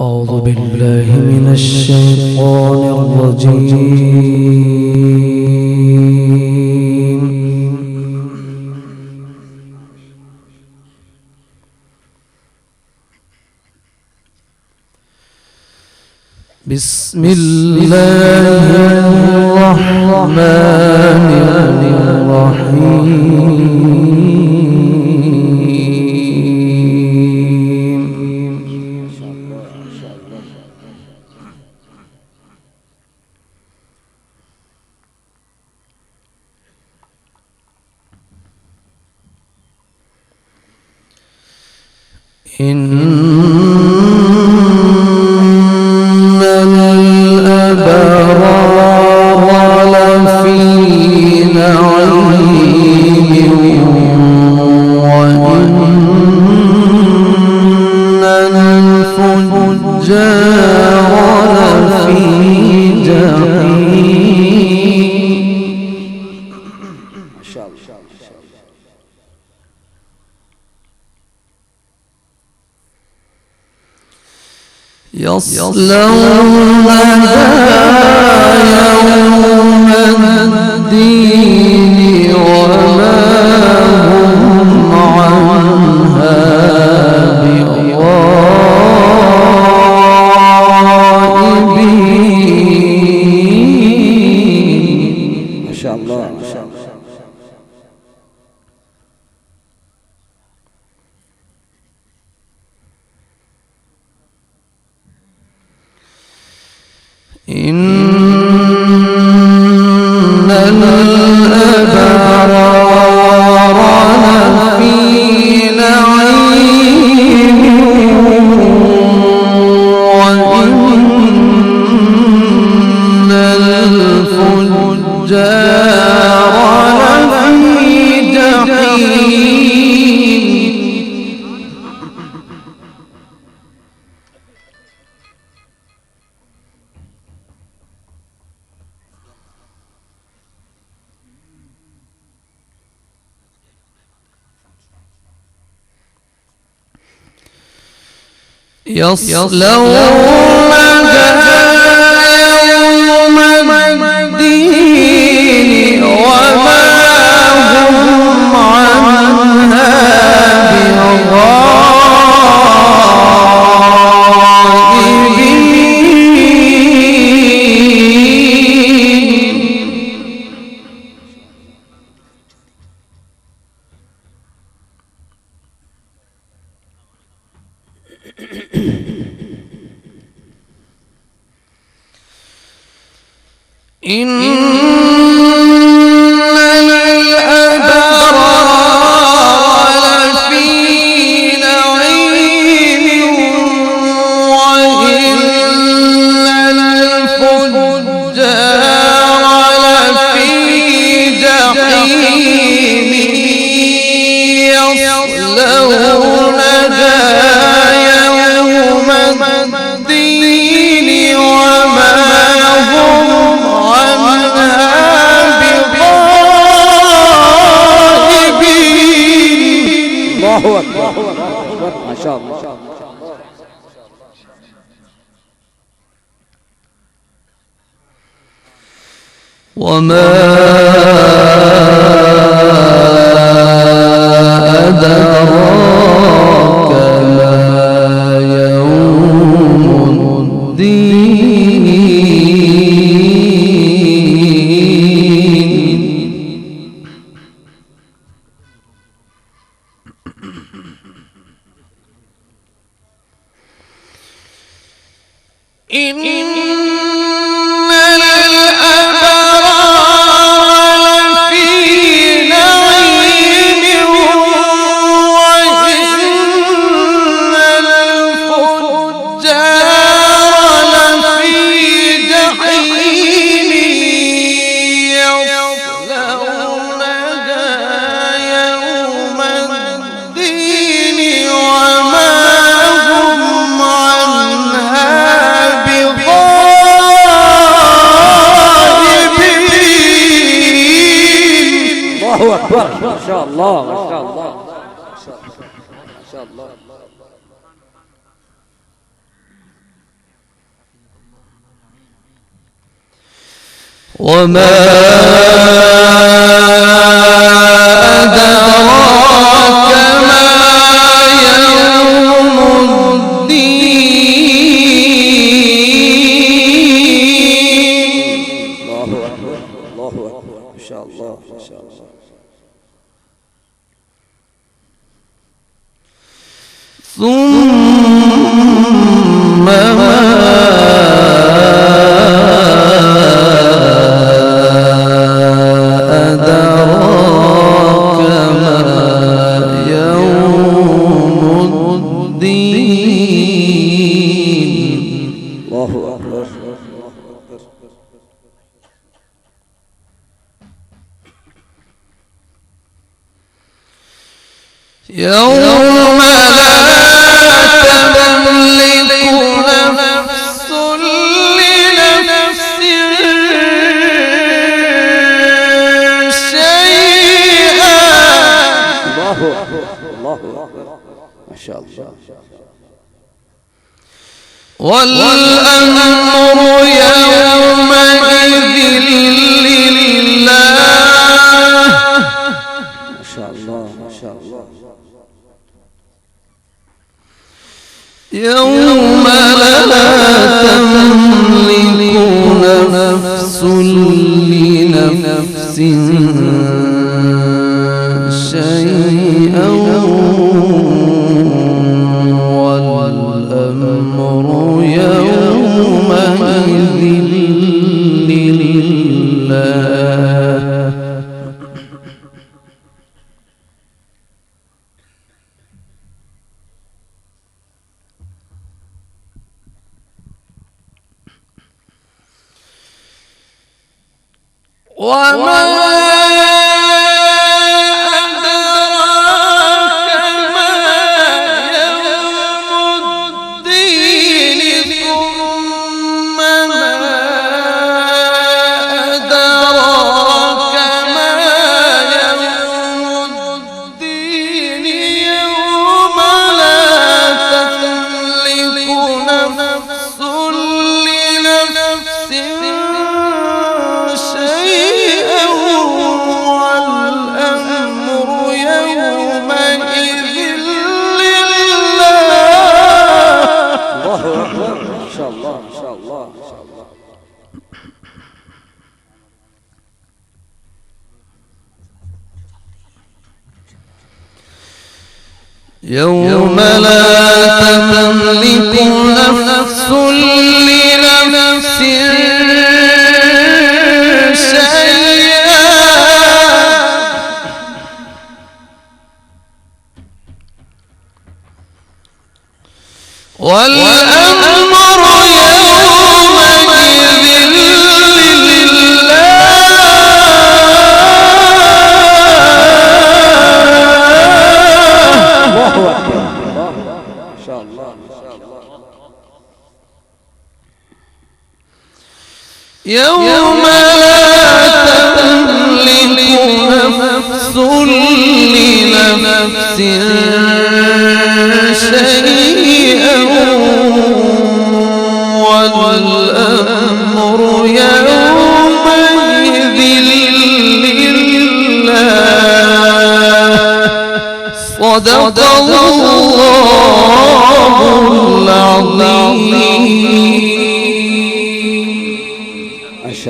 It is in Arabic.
أعوذ بالله من الشيطان الرجيم. بسم الله الرحمن الرحيم. إن الأبرار لفي نعيم وإن الفجار لفي جحيم. ما شاء الله. يصلونها يوم الدين وما هم عنها بغائبين. ما شاء الله. إن الأبرار لفي نعيم وإن الفجار لفي جحيم. يصلونها يوم الدين وما هم عنها بغائبين. إن الأبرار لفي نعيم وإن الفجار لفي جحيم. يصلونها يوم الدين وما هم عنها بغائبين. الله أكبر. ما شاء الله. وما أدراك ما يوم الدين. إن الأبرار لفي نعيم وإن الفجار لفي جحيم. يصلونها يوم الدين وما هم عنها بغائبين. الله أكبر. ما شاء الله. ما شاء الله. ما شاء الله. وما أدراك ما يوم الدين. الله أكبر الله أكبر ما شاء الله ما شاء الله. ثم ما أدراك ما يوم الدين. الله أكبر. يوم لا تملك نفس لنفس شيئا. الله أكبر الله أكبر ما شاء الله. والأمر يومئذ لله. ما شاء الله ما شاء الله. يوم لا تملك نفس لنفس شيئا والأمر يومئذ لله. وما أدراك ما يوم الدين. ثم ما أدراك ما يوم الدين. يوم لا تملك نفس لنفس شيئا والأمر يومئذ لله. الله أكبر ما شاء الله ما شاء الله ما شاء الله. يوم لا تملك نفس لنفس شيئا والأمر يومئذ لله. الله أكبر الله ما شاء الله ما شاء الله. يوم لا تملك نفس لنفس شيئا والأمر يومئذ لله. صدق الله